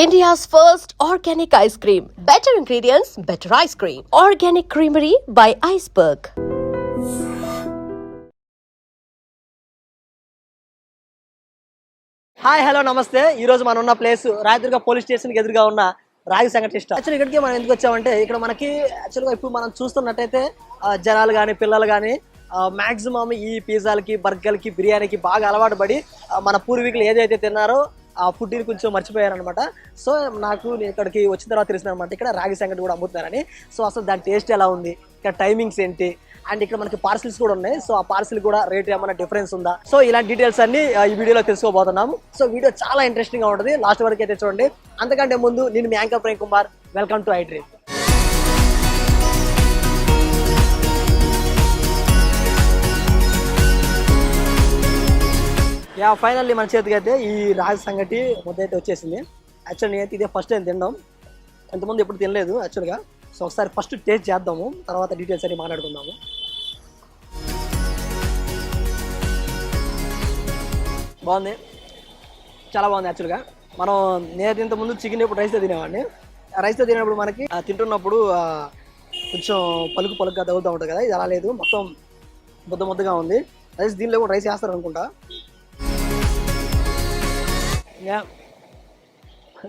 India's first organic ice cream. Better ingredients, better ice cream. Organic Creamery by Iceberg. Hi hello నమస్తే. ఈరోజు మనం ఉన్న place Rayadurg police స్టేషన్కి ఎదురుగా ఉన్న రాగి సంగటి స్టాల్. యాక్చువల్లీ ఇక్కడికి మనం ఎందుకు వచ్చామంటే ఇక్కడ మనకి యాక్చువల్గా ఇప్పుడు మనం చూస్తున్నట్టయితే జనాలు కానీ పిల్లలు కానీ మ్యాక్సిమం ఈ పిజ్జాలకి బర్గర్లకి బిర్యానీకి బాగా అలవాటు పడి మన పూర్వీకులు ఏదైతే తిన్నారో ఆ ఫుడ్ని కొంచెం మర్చిపోయారనమాట. సో నేను ఇక్కడికి వచ్చిన తర్వాత తెలిసింది అనమాట ఇక్కడ రాగి సంగటి కూడా అమ్ముతున్నారని. సో అసలు దాని టేస్ట్ ఎలా ఉంది, ఇక్కడ టైమింగ్స్ ఏంటి, అండ్ ఇక్కడ మనకి పార్సిల్స్ కూడా ఉన్నాయి. సో ఆ పార్సిల్ కూడా రేట్ ఏమైనా డిఫరెన్స్ ఉందా, సో ఇలాంటి డీటెయిల్స్ అన్ని ఈ వీడియోలో తెలుసుకోబోతున్నాము. సో వీడియో చాలా ఇంట్రెస్టింగ్ గా ఉంటుంది, లాస్ట్ వరకు అయితే చూడండి. అంతకంటే ముందు నేను మీ anchor Prem Kumar, welcome to iDream. Finally మన చేతికి అయితే ఈ రాగి సంగటి ముద్ద అయితే వచ్చేసింది. యాక్చువల్లీ నేనైతే ఇదే ఫస్ట్ టైం తినడం, ఎంతమంది ఎప్పుడు తినలేదు యాక్చువల్గా. సో ఒకసారి ఫస్ట్ టేస్ట్ చేద్దాము, తర్వాత డీటెయిల్స్ అన్ని మాట్లాడుకుందాము. బాగుంది, చాలా బాగుంది. యాక్చువల్గా నేనైతే ఇంతకుముందు చికెన్ ఎప్పుడు రైస్తో తినేవాడిని. రైస్తో తినేటప్పుడు మనకి తింటున్నప్పుడు కొంచెం పలుకుగా తగులుతూ ఉంటుంది కదా, ఇది అలా లేదు, మొత్తం ముద్దగా ఉంది. రైస్ దీనిలో కూడా రైస్ వేస్తారు అనుకుంటా.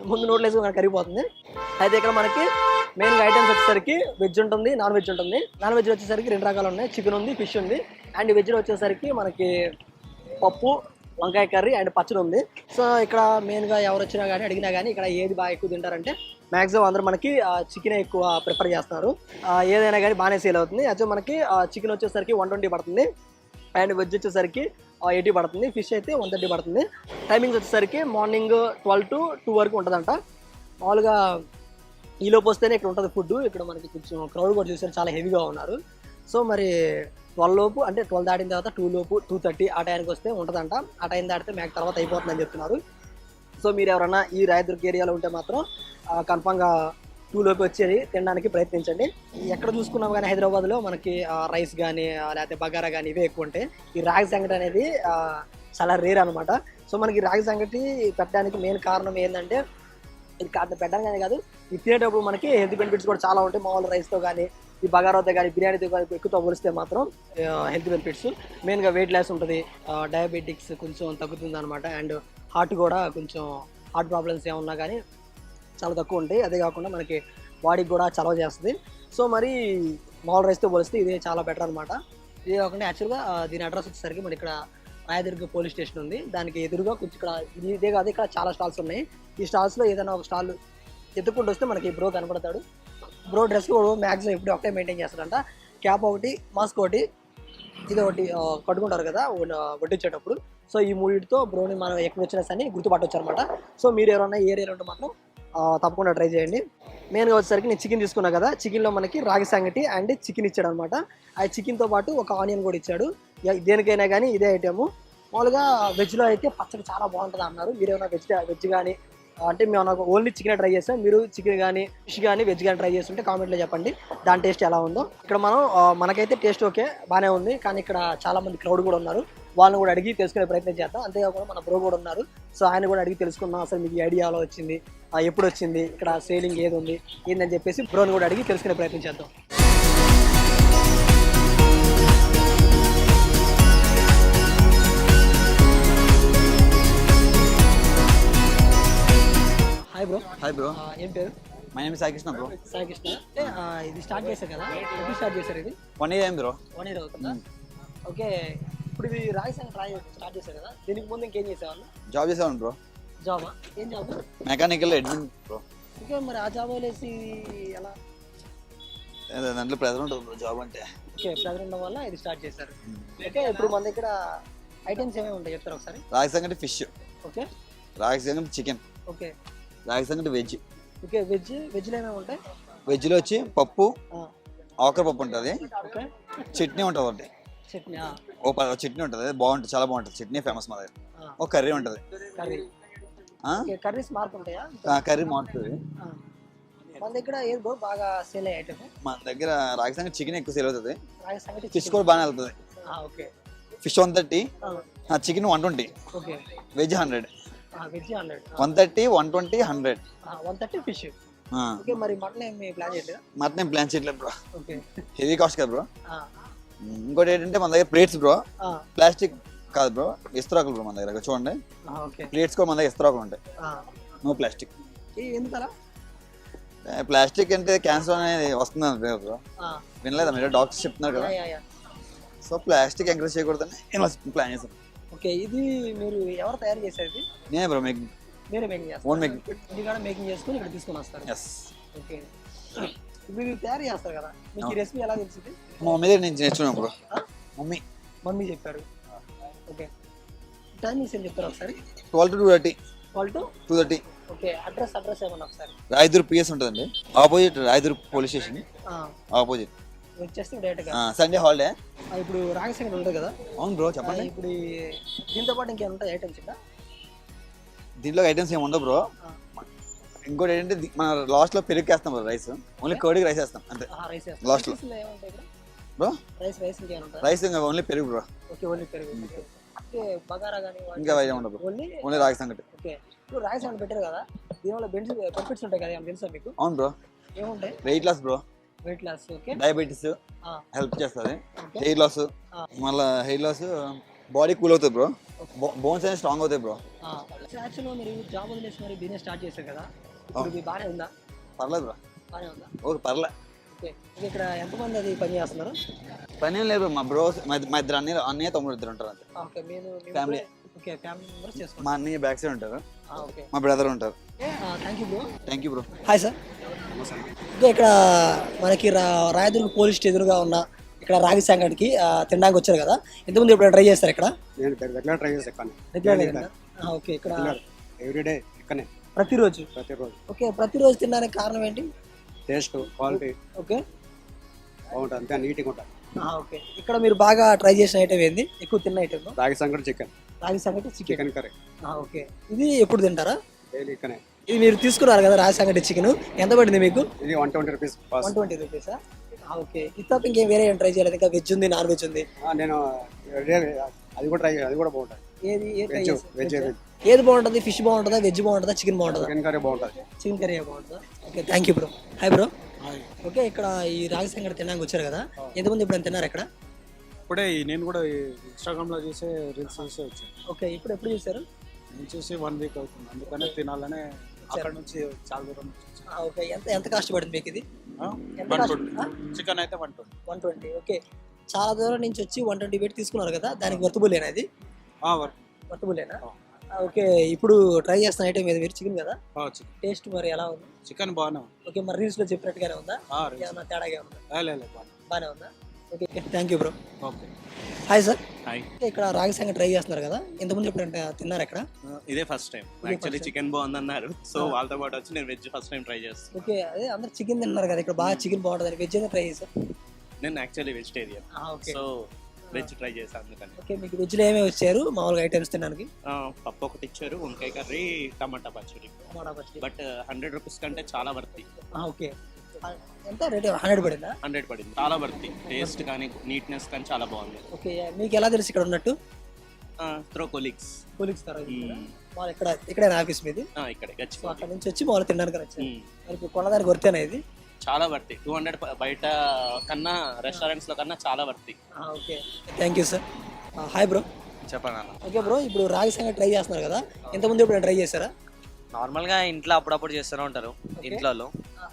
ముందు నోట్లో వేసుకుని మనకు కరిగిపోతుంది. అయితే ఇక్కడ మనకి మెయిన్గా ఐటమ్స్ వచ్చేసరికి వెజ్ ఉంటుంది, నాన్ వెజ్ ఉంటుంది. నాన్ వెజ్ వచ్చేసరికి 2 రకాలు ఉన్నాయి, చికెన్ ఉంది, ఫిష్ ఉంది. అండ్ వెజ్లో వచ్చేసరికి మనకి పప్పు, వంకాయ కర్రీ అండ్ పచ్చడి ఉంది. సో ఇక్కడ మెయిన్గా ఎవరు వచ్చినా కానీ అడిగినా కానీ ఇక్కడ ఏది బాగా ఎక్కువ తింటారంటే మ్యాక్సిమం అందరూ మనకి చికెనే ఎక్కువ ప్రిఫర్ చేస్తున్నారు. ఏదైనా కానీ బాగానే సేల్ అవుతుంది. యాక్చువల్ మనకి చికెన్ వచ్చేసరికి 120 పడుతుంది, అండ్ వెజ్ వచ్చేసరికి 80 పడుతుంది, ఫిష్ అయితే 130 పడుతుంది. టైమింగ్స్ వచ్చేసరికి మార్నింగ్ 12 to 2 వరకు ఉంటుందంట. మామూలుగా ఈలోపు వస్తేనే ఇక్కడ ఉంటుంది ఫుడ్. ఇక్కడ మనకి కొంచెం క్రౌడ్ కూడా చూసారు, చాలా హెవీగా ఉన్నారు. సో మరి 12 లోపు అంటే 12 దాటిన తర్వాత 2 లోపు 2:30 ఆ టైంకి వస్తే ఉంటుందంట. ఆ టైం దాటితే మ్యాక్ తర్వాత అయిపోతుందని చెప్తున్నారు. సో మీరు ఎవరైనా ఈ రాయదుర్గ ఏరియాలో ఉంటే మాత్రం కన్ఫామ్గా 2 లోపు వచ్చేది తినడానికి ప్రయత్నించండి. ఎక్కడ చూసుకున్నాం కానీ హైదరాబాద్లో మనకి రైస్ కానీ లేకపోతే బగారా కానీ ఇవే ఎక్కువ ఉంటాయి. ఈ రాగి సంగటి అనేది చాలా రేర్ అనమాట. సో మనకి రాగి సంగటి పెట్టడానికి మెయిన్ కారణం ఏంటంటే ఇది పెట్టడానికి కాదు, ఇది తినేటప్పుడు మనకి హెల్త్ బెనిఫిట్స్ కూడా చాలా ఉంటాయి. మామూలు రైస్తో కానీ ఈ బగారాతో కానీ బిర్యానీతో కానీ ఎక్కువతో పోలిస్తే మాత్రం హెల్త్ బెనిఫిట్స్ మెయిన్గా వెయిట్ లాస్ ఉంటుంది, డయాబెటిక్స్ కొంచెం తగ్గుతుంది అనమాట. అండ్ హార్ట్ కూడా కొంచెం హార్ట్ ప్రాబ్లమ్స్ ఏమన్నా కానీ చాలా తక్కువ ఉంటాయి. అదే కాకుండా మనకి బాడీకి కూడా చలవ చేస్తుంది. సో మరి మామూలు రైస్తో పోలిస్తే ఇదే చాలా బెటర్ అనమాట. ఇదే కాకుండా యాక్చువల్గా దీని అడ్రస్ వచ్చేసరికి మరి ఇక్కడ రాయదుర్గ పోలీస్ స్టేషన్ ఉంది, దానికి ఎదురుగా కొంచెం ఇక్కడ ఇదే కాదు ఇక్కడ చాలా స్టాల్స్ ఉన్నాయి. ఈ స్టాల్స్లో ఏదైనా ఒక స్టాల్ ఎత్తుకుంటూ వస్తే మనకి బ్రో కనపడతాడు. బ్రో డ్రెస్ కూడా మ్యాక్సిమం ఎప్పుడు ఒకటే మెయింటైన్ చేస్తాడంట. క్యాప్ ఒకటి, మాస్క్ ఒకటి, ఇది ఒకటి కట్టుకుంటారు కదా వడ్డించేటప్పుడు. సో ఈ మూడింటితో బ్రోని మనం ఎక్కడ వచ్చినా సరే గుర్తుపట్టవచ్చు అనమాట. సో మీరు ఎవరైనా ఏ ఏరియా ఉంటే మాత్రం తప్పకుండా ట్రై చేయండి. మెయిన్గా వచ్చేసరికి నేను చికెన్ తీసుకున్నా కదా, చికెన్లో మనకి రాగి సంగటి అండ్ చికెన్ ఇచ్చాడు అనమాట. ఆ చికెన్తో పాటు ఒక ఆనియన్ కూడా ఇచ్చాడు. దేనికైనా కానీ ఇదే ఐటెము. మామూలుగా వెజ్లో అయితే పచ్చడి చాలా బాగుంటుంది అన్నారు. మీరు ఏమైనా వెజ్ కానీ అంటే మేము ఓన్లీ చికెన్ ట్రై చేస్తాం, మీరు చికెన్ కానీ ఫిష్ కానీ వెజ్ కానీ ట్రై చేస్తుంటే కామెంట్లో చెప్పండి దాని టేస్ట్ ఎలా ఉందో. ఇక్కడ మనకైతే టేస్ట్ ఓకే బాగానే ఉంది, కానీ ఇక్కడ చాలా మంది క్రౌడ్ కూడా ఉన్నారు, వాళ్ళని కూడా అడిగి తెలుసుకునే ప్రయత్నం చేద్దాం. అంతేకాకుండా మన బ్రో కూడా ఉన్నారు, సో ఆయన కూడా అడిగి తెలుసుకున్నాం అసలు మీకు ఐడియా ఎలా వచ్చింది, ఎప్పుడు వచ్చింది, ఇక్కడ సేలింగ్ ఏది ఉంది ఏందని చెప్పేసి బ్రోని కూడా అడిగి తెలుసుకునే ప్రయత్నం చేద్దాం. Hi bro. ఏం పేరు? My name Sai Krishna bro. Sai Krishna. అంటే ఇది స్టార్ట్ చేశారు కదా, ఎప్పుడు స్టార్ట్ చేశారు? ఇది 1 year బ్రో. 1 year అవుతుందా? ఓకే. ఇప్పుడు ఇది రాగి సంగటి స్టార్ట్ చేశారు కదా, దీనికి ముందు ఇంకేం చేసేవాళ్ళు? జాబ్ చేసేవాడిని బ్రో. జాబా? ఏం job? Mechanical admin bro. Okay, మరి ఆ జాబ్ వదిలేసి ఎలా? దాంట్లో ప్రెజర్ ఉంటుంది బ్రో జాబ్ అంటే. ఓకే, ప్రెజర్ ఉండడం వల్ల ఇది స్టార్ట్ చేశారు. ఓకే, ఇప్పుడు మన దగ్గర ఐటమ్స్ ఏమేమి ఉంటాయి చెప్తారు ఒకసారి? రాగి సంగటి ఫిష్, ఓకే, రాగి సంగటి చికెన్, ఓకే, రాగి సంగటి వెజ్. ఓకే, వెజ్లో ఏమేమి ఉంటాయి? వెజ్లో వచ్చి పప్పు, ఆకుర పప్పు ఉంటుంది, ఓకే, చట్నీ ఉంటుంది ఒకటి, చట్నీ చట్నీ ఉంటుంది, బాగుంటుంది, చాలా బాగుంటుంది చట్నీ, ఫేమస్ మా దగ్గర. ఒక కర్రీ ఉంటుంది, కర్రీస్ మార్క్ ఉంటాయా? కర్రీ మారుతుంది. మన దగ్గర ఏది బ్రో బాగా సేల్ అయ్యే ఐటమ్? మన దగ్గర రాగి సంగటి చికెన్ ఎక్కువ సేల్ అవుతుంది, రాగి సంగటి ఫిష్ కూడా బాగానే వెళ్తుంది. Okay, fish 130, chicken 120, okay, veg 100. Veg 100, 130, 120, 100. 130 fish. Okay, మరి మటన్ ఏమి ప్లాన్ చేయలేదా? మటన్ ఏం ప్లాన్ చేయట్లేదు బ్రో, ఓకే. హెవీ కాస్ట్ కదా బ్రో. ఇంకోటి ఏంటంటే మన దగ్గర ప్లేట్స్ బ్రో, ప్లాస్టిక్ కాదు బ్రో, ఇస్తరాకులు బ్రో మన దగ్గర. చూడండి ఓకే, ప్లేట్స్ కూడా మన దగ్గర ఇస్తరాకులు ఉంటాయి, నో ప్లాస్టిక్. ఎందుకలా? ప్లాస్టిక్ అంటే క్యాన్సర్ అనేది వస్తుంది అంటారు బ్రో, వినలేదా మీరు? డాక్టర్స్ చెప్తున్నారు కదా. సో ప్లాస్టిక్ ఎంకరేజ్ చేయకూడదని నేను ప్లాన్ చేశాను. ఓకే, ఇది మీరు ఎవరు తయారు చేశారు? ఇది నేనే బ్రో, మేకింగ్. మీరే మేకింగ్ చేస్తారు? Own making. ఇంటికాడ మేకింగ్ చేసుకుని ఇక్కడ తీసుకొని వస్తారు? ఎస్. ఓకే, ఇప్పుడు ఇది తయారు చేస్తారు కదా, మీకు ఈ రెసిపీ ఎలా తెలిసింది? మా మమ్మీ దగ్గర నుంచి నేర్చుకున్నాను బ్రో. మమ్మీ చెప్పారు. ఓకే, టైమింగ్స్ ఏం చెప్తారు ఒకసారి? 12 to 2:30. 12 to 2:30. ఓకే, అడ్రస్ ఏమన్నా ఒకసారి? రాయదుర్గ్ పిఎస్ ఉంటుందండి, opposite Rayadurg police station opposite. వచ్చేస్తే డైరెక్ట్గా సండే హాలిడే. ఇప్పుడు రాగసంగటి ఉంటుంది కదా. అవును బ్రో, చెప్పండి. ఇప్పుడు దీంతో పాటు ఇంకేమైనా ఉంటాయి ఐటమ్స్? ఇంకా దీంట్లో ఐటమ్స్ ఏమి ఉండవు బ్రో. ఇంకోటి ఏంటంటే మన లాస్ట్ లో పెరుగు వేస్తాం బ్రో, రైస్ ఓన్లీ కర్డ్కి రైస్ వేస్తాం అంతే లాస్ట్ లో బ్రో. రైస్ ఇంకా ఓన్లీ పెరుగు బ్రో. ఓకే, ఓన్లీ పెరుగు. ఓకే, బగారా కానీ ఇంకా ఐటమ్ ఉండదు బ్రో, ఓన్లీ రాగి సంగటి. ఓకే, ఇప్పుడు రాగి సంగటి పెట్టారు కదా, దీనివల్ల బెనిఫిట్స్ ఉంటాయి కదా, ఏమైనా తెలుసా మీకు? అవును బ్రో, ఏముంటాయి? Weight loss bro, weight loss. Okay, diabetes help చేస్తుంది, హెయిర్ లాస్, మళ్ళీ హెయిర్ లాస్, బాడీ కూల్ అవుతుంది బ్రో, బోన్స్ అనేది స్ట్రాంగ్ అవుతాయి బ్రో. యాక్చువల్గా మీరు జాబ్ వదిలేసి మరి బిజినెస్ స్టార్ట్ చేశారు కదా, ఇప్పుడు మీ బాగానే ఉందా? పర్లేదు బ్రో, బాగానే ఉందా? ఓకే పర్లే. ఓకే, ఇక్కడ ఎంతమంది అది పని చేస్తున్నారు? పని ఏం లేదు బ్రో, మా బ్రోస్ మా ఇద్దరు అన్నయ్య తమ్ముడు ఇద్దరు ఉంటారు అంతే. ఓకే, మీరు ఫ్యామిలీ. ఓకే, ఫ్యామిలీ మెంబర్స్ చేసుకుంటారు. మా అన్నయ్య బ్యాక్ సైడ్ ఉంటారు, ఓకే, మా బ్రదర్ ఉంటారు. Thank you bro. Thank you bro. Hi sir. ఇక్కడ మనకి రాయదుర్గ్ పోలీస్ ఎదురుగా ఉన్న ఇక్కడ రాగి సంగటికి తినడానికి వచ్చారు కదా, ఇంతకుముందు ఇప్పుడు ట్రై చేస్తారు ఇక్కడ? నేను రెగ్యులర్ ట్రై చేస్తాను. ఓకే, ఇక్కడ ఎవ్రీడే ఇక్కడనే, ప్రతిరోజు? ఓకే, ప్రతిరోజు తినడానికి కారణం ఏంటి? Taste, quality. ఓకే, బాగుంటుంది, అంతే నీట్గా ఉంటుంది. ఓకే, ఇక్కడ మీరు బాగా ట్రై చేసిన ఐటమ్ ఏంది? ఎక్కువ తిన్న ఐటమ్? రాగి సంగటి చికెన్. రాగి సంగటి చికెన్ కర్రీ. ఓకే, ఇది ఎప్పుడు తింటారా? డైలీ ఇక్కడనే. ఇది మీరు తీసుకున్నారు కదా రాగి సంగటి చికెన్, ఎంత పడింది మీకు? ఇది 120 రూపీస్. 120 రూపీసా? ఓకే, ఇది ఇంకేం వేరే ఏం ట్రై చేయలేదు? ఇంకా వెజ్ ఉంది, నాన్ వెజ్ ఉంది? నేను అది కూడా ట్రై, అది కూడా బాగుంటుంది. ఏది బాగుంటుంది? ఫిష్ బాగుంటుందా, వెజ్ బాగుంటుందా, చికెన్ బాగుంటుందా? చికెన్ కర్రీ బాగుంటుంది. చికెన్ కర్రీ బాగుంటుందా? Okay, thank you bro. Hi bro. Okay, ఇక్కడ ఈ రాగి సంగటి తినడానికి వచ్చారు కదా, ఎంతమంది ఇప్పుడు తిన్నారు ఇక్కడ? ఇప్పుడే నేను కూడా ఇన్స్టాగ్రామ్లో చూసే రీల్స్ చూసే వచ్చాను. ఓకే, ఇప్పుడు ఎప్పుడు చూసారు? నేను చూసి 1 వీక్ అవుతుంది, అందుకనే తినాలనే అక్కడ నుంచి చాలా దూరం నుంచి వచ్చాను. ఓకే, ఎంత కాస్ట్ పడింది మీకు ఇది? 120. చికెన్ అయితే 120. ఓకే, చాలా దూరం నుంచి వచ్చి 120 పెట్టి తీసుకున్నారు కదా, దానికి వర్తబులేనా ఇది? వర్తబులేనా? ఓకే, ఇప్పుడు ట్రై చేస్తున్న ఐటమ్ ఏది? మీరు చికెన్ కదా, టేస్ట్ మరి ఎలా ఉంది? చికెన్ బాగానే. ఓకే, మరి రీల్స్ లో చెప్పినట్టుగానే ఉందా? ఏమన్నా తేడాగా ఉందా? బాగానే ఉందా? Okay, thank you bro. Okay, hi sir. Hi. ఇక్కడ రాగి సంగటి ట్రై చేస్తున్నారు కదా, ఇంతకుముందు ఎప్పుడు తిన్నారు ఇక్కడ? ఇదే ఫస్ట్ టైం. యాక్చువల్లీ చికెన్ బాగుందన్నారు, సో వాళ్ళతో పాటు వచ్చి నేను వెజ్ ఫస్ట్ టైం ట్రై చేస్తాను. ఓకే, అదే అందరు చికెన్ తిన్నారు కదా, ఇక్కడ బాగా చికెన్ బాగుంటుంది, వెజ్ అయితే ట్రై చేశారు? నేను actually vegetarian, so veg try చేశాను అందుకని. ఓకే, మీకు వెజ్లో ఏమేమి వచ్చారు మామూలుగా ఐటమ్స్ తినడానికి? పప్పు ఒకటి ఇచ్చారు, వంకాయ కర్రీ, టమాటా పచ్చడి. బట్ 100 రూపీస్ కంటే చాలా వర్తి. ఓకే, ఎంత రేట్? 100 పడిందా? 100 పడింది, చాలా వర్తి. టేస్ట్ కానీ నీట్నెస్ కానీ చాలా బాగుంది. ఓకే, మీకు ఎలా తెలుసు ఇక్కడ ఉన్నట్టు? Throw colleagues. వాళ్ళు ఇక్కడే ఆఫీస్ మీది? ఇక్కడే అక్కడ నుంచి వచ్చి వాళ్ళు తినడానికి వచ్చారు. మరి కొనడానికి వర్తేనా ఇది? చాలా వర్తి. 200 బయట కన్నా రెస్టారెంట్స్ లో కన్నా చాలా worthy. Okay, thank you sir. Hi bro. చెప్పండి. ఓకే బ్రో, ఇప్పుడు రాగి సంగటి ట్రై చేస్తున్నారు కదా, ఇంతకుముందు ఎప్పుడు ట్రై చేశారా? నార్మల్గా ఇంట్లో అప్పుడప్పుడు చేస్తూనే ఉంటారు.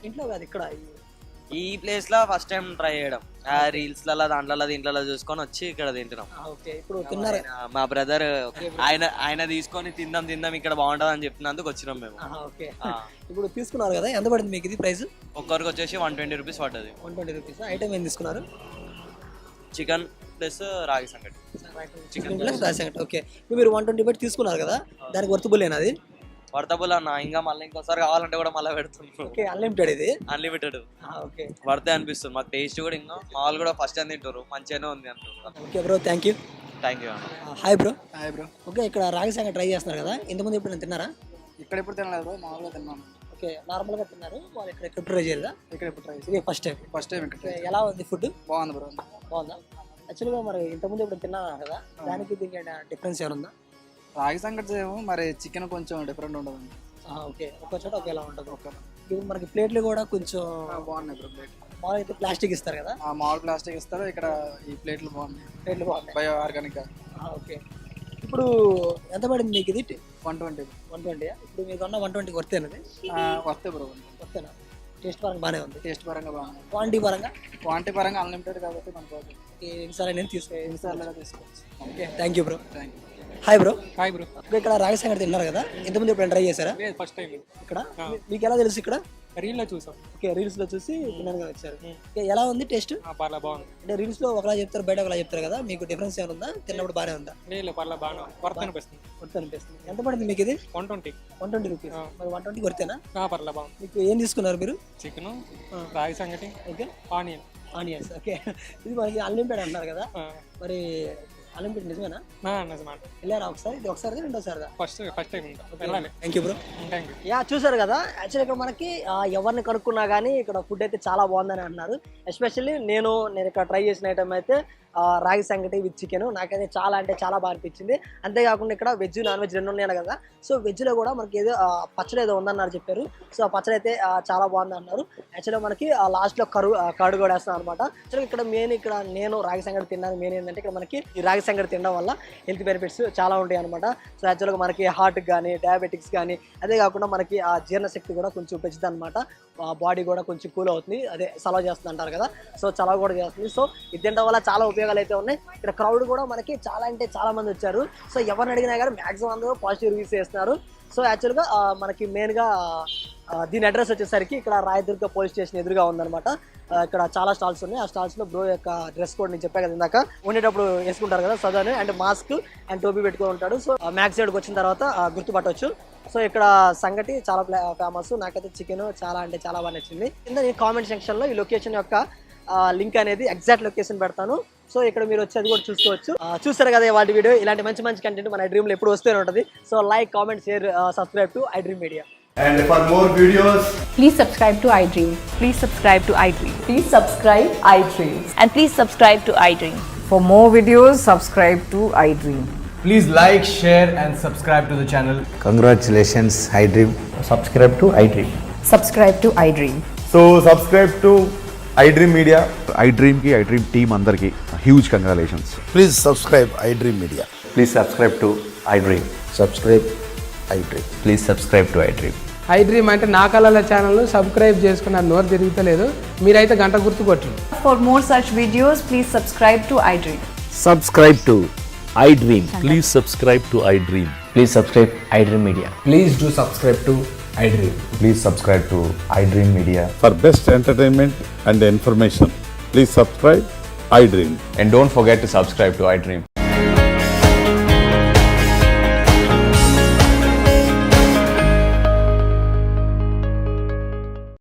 ఇంట్లో కాదు, ఇక్కడ ఈ ప్లేస్ లో ఫస్ట్ టైం ట్రై చేయడం. రీల్స్ లలో దాంట్లో దీంట్లో చూసుకొని వచ్చి ఇక్కడ తింటున్నాం. ఓకే, ఇప్పుడు తిన్నారా? మా బ్రదర్ ఆయన తీసుకొని తిందాం ఇక్కడ బాగుంటది అని చెప్పినందుకు వచ్చినాం మేము. ఓకే, ఇప్పుడు తీసుకున్నారు కదా, ఎంత పడింది మీకు ఇది ప్రైస్? ఒక్కరికి వచ్చేసి 120 రూపీస్ పడ్డది. 120 రూపీస్. ఐటమ్ ఏం తీసుకున్నారు? చికెన్ ప్లస్ రాగి సంగటి. చికెన్ ప్లస్ రాగి సంగటి. ఓకే, ఇప్పుడు మీరు 120 పెట్టి తీసుకున్నారు కదా, దానికి వర్తబులేనా అది? వర్తబుల్ అన్న, ఇంకా మళ్ళీ ఇంకోసారి కావాలంటే కూడా మళ్ళీ పెడుతున్నాం. ఓకే, అన్లిమిటెడ్ ఇది? అన్లిమిటెడ్. ఓకే, వర్తే అనిపిస్తుంది మాకు. టేస్ట్ కూడా ఇంకా మామూలు కూడా ఫస్ట్ టైం తింటారు, మంచిగానే ఉంది అంటారు. Okay bro, thank you. Thank you. Hi bro. Hi bro. Okay, ఇక్కడ రాగి సంగటి ట్రై చేస్తున్నారు కదా, ఇంతకుముందు ఎప్పుడు తిన్నారా? ఇక్కడ ఎప్పుడు తినలేదు బ్రో, మామూలుగా తిన్నాను. ఓకే, నార్మల్గా తిన్నారు, వాళ్ళు ఇక్కడ ట్రై చేయలేదా? ఇక్కడ ఎప్పుడు ట్రై ఇది ఫస్ట్ టైం? ఫస్ట్ టైం ఇక్కడ. ఎలా ఉంది ఫుడ్? బాగుంది బ్రో. బాగుందా? యాక్చువల్గా మరి ఇంతకుముందు ఎప్పుడు తిన్నారా కదా, దానికి దీనికి డిఫరెన్స్ ఏమైనా ఉందా? రాగి సంగటి ఏమో మరి చికెన్ కొంచెం డిఫరెంట్ ఉండదండి. ఓకే, ఒక్క చోట ఒకేలా ఉంటుంది. ఇప్పుడు మనకి ప్లేట్లు కూడా కొంచెం బాగున్నాయి బ్రో ప్లేట్. మామూలుగా అయితే ప్లాస్టిక్ ఇస్తారు కదా, మామూలు ప్లాస్టిక్ ఇస్తారు, ఇక్కడ ఈ ప్లేట్లు బాగున్నాయి. ప్లేట్లు బాగున్నాయి. Bio organic. ఓకే, ఇప్పుడు ఎంత పడింది మీకు ఇది? 120. 120. ఇప్పుడు మీకు అన్న 120 వర్తేనది? వస్తే బ్రో వర్తేనా? టేస్ట్ పరంగా బాగానే ఉంది. టేస్ట్ పరంగా బాగుంది. క్వాంటిటీ పరంగా అన్లిమిటెడ్ కాబట్టి మనకు ఎన్నిసార్లు నేను ఎన్నిసార్లు తీసుకోవచ్చు. Okay, thank you bro. Thank you. Hi bro. Hi bro. ఇక్కడ రాగి సంగటి తిన్నారు కదా, ఇంతకుముందు ఎప్పుడు ట్రై చేశారా? ఫస్ట్ టైం ఇక్కడ మీకు ఎలా తెలుసు ఇక్కడ? రీల్లో చూసాం. ఓకే, రీల్స్ లో చూసి తిన్నాను వచ్చారు. ఓకే, ఎలా ఉంది టేస్ట్? పర్లా బాగుంది. అంటే రీల్స్ లో ఒకలా చెప్తారు, బయట ఒకలా చెప్తారు కదా, మీకు డిఫరెన్స్ ఏమైనా ఉందా? తిన్నప్పుడు బాగానే ఉందా? లేదు పర్లా బాగా వర్త్ అనిపిస్తుంది. వర్త్ అనిపిస్తుంది. ఎంత పడింది మీకు ఇది? 120 రూపీస్. మరి 120 వర్తేనా? పర్లా బాగుంది. మీకు ఏం తీసుకున్నారు మీరు? చికెన్, రాగి సంగటి, ఓకే, ఆనియన్స్. ఓకే, ఇది మనకి అన్లిమిటెడ్ అంటున్నారు కదా, మరి అన్లిమిటెడ్ నిజమేనా? నిజమాట. వెళ్ళారా ఒకసారి? ఇది ఒకసారి రెండోసారి? First time. Thank you bro. Thank you. Yeah, చూసారు కదా, యాక్చువల్లీ ఇక్కడ మనకి ఎవరిని కనుక్కున్నా కానీ ఇక్కడ ఫుడ్ అయితే చాలా బాగుందని అంటున్నారు. ఎస్పెషల్లీ నేను ఇక్కడ ట్రై చేసిన ఐటమ్ అయితే రాగి సంగటి విత్ చికెన్. నాకైతే చాలా అంటే చాలా బాగా అనిపించింది. అంతేకాకుండా ఇక్కడ వెజ్ నాన్ వెజ్ రెండు ఉన్నాయి కదా, సో వెజ్లో కూడా మనకి ఏదో పచ్చడి ఏదో ఉందన్నారు చెప్పారు. సో ఆ పచ్చడి అయితే చాలా బాగుంది అన్నారు. యాక్చువల్గా మనకి లాస్ట్లో కర్డ్ కూడా వేస్తాం అనమాట. యాక్చువల్గా ఇక్కడ నేను రాగి సంగటి తిన్నాను. మెయిన్ ఏంటంటే ఇక్కడ మనకి ఈ రాగి సంగటి తినడం వల్ల హెల్త్ బెనిఫిట్స్ చాలా ఉంటాయి అనమాట. సో యాక్చువల్గా మనకి హార్ట్కి కానీ డయాబెటిక్స్ కానీ, అదే కాకుండా మనకి ఆ జీర్ణశక్తి కూడా కొంచెం పెంచుతుంది అనమాట. బాడీ కూడా కొంచెం కూల్ అవుతుంది, అదే సలవ చేస్తుంది అంటారు కదా, సో చలవ కూడా చేస్తుంది. సో ఇది తినడం వల్ల చాలా ఉపయోగాలు అయితే ఉన్నాయి. ఇక్కడ క్రౌడ్ కూడా మనకి చాలా అంటే చాలా మంది వచ్చారు. సో ఎవరిని అడిగినా కానీ మ్యాక్సిమం అందరూ పాజిటివ్ రివ్యూస్ చేస్తున్నారు. సో యాక్చువల్గా మనకి మెయిన్గా దీని అడ్రస్ వచ్చేసరికి ఇక్కడ రాయదుర్గ పోలీస్ స్టేషన్ ఎదురుగా ఉందన్నమాట. ఇక్కడ చాలా స్టాల్స్ ఉన్నాయి. ఆ స్టాల్స్లో బ్రో యొక్క డ్రెస్ కోడ్ నేను చెప్పా కదా ఇందాక, ఉండేటప్పుడు వేసుకుంటారు కదా సదాని, అండ్ మాస్క్ అండ్ టోపీ పెట్టుకుని ఉంటాడు. సో మ్యాక్స్ సైడ్కి వచ్చిన తర్వాత గుర్తుపట్టవచ్చు. సో ఇక్కడ సంగటి చాలా ఫేమస్. నాకైతే చికెన్ చాలా అంటే చాలా బాగా నచ్చింది. కింద నేను కామెంట్ సెక్షన్లో ఈ లొకేషన్ యొక్క లింక్ అనేది ఎగ్జాక్ట్ లొకేషన్ పెడతాను. సో ఇక్కడ మీరు వచ్చి అది కూడా చూసుకోవచ్చు. చూస్తారు కదా వాటి వీడియో. ఇలాంటి మంచి మంచి కంటెంట్ మన iDream లో ఎప్పుడు వస్తూనే ఉంటుంది. So like, comment, share, subscribe to iDream Media. And for more videos, please subscribe to iDream. Please subscribe to iDream. Please subscribe iDream. And please subscribe to iDream. For more videos, subscribe to iDream. please like, share and subscribe to the channel. Congratulations, iDream. Subscribe to iDream. Subscribe to iDream. So subscribe to iDream Media. iDream ki iDream team andarki huge congratulations. Please subscribe iDream Media. Please subscribe to iDream. Subscribe iDream. Please subscribe to iDream. iDream అంటే నా కళల channel subscribe చేసుకున్న నోరు తిరుగుతలేదు, మీరైతే గంట గుర్తు కొట్టండి. For more such videos, please subscribe to iDream. Subscribe to iDream. Please subscribe to iDream. Please subscribe iDream Media. Please do subscribe to iDream. Please subscribe to iDream Media. For best entertainment and information, please subscribe iDream. And don't forget to subscribe to iDream.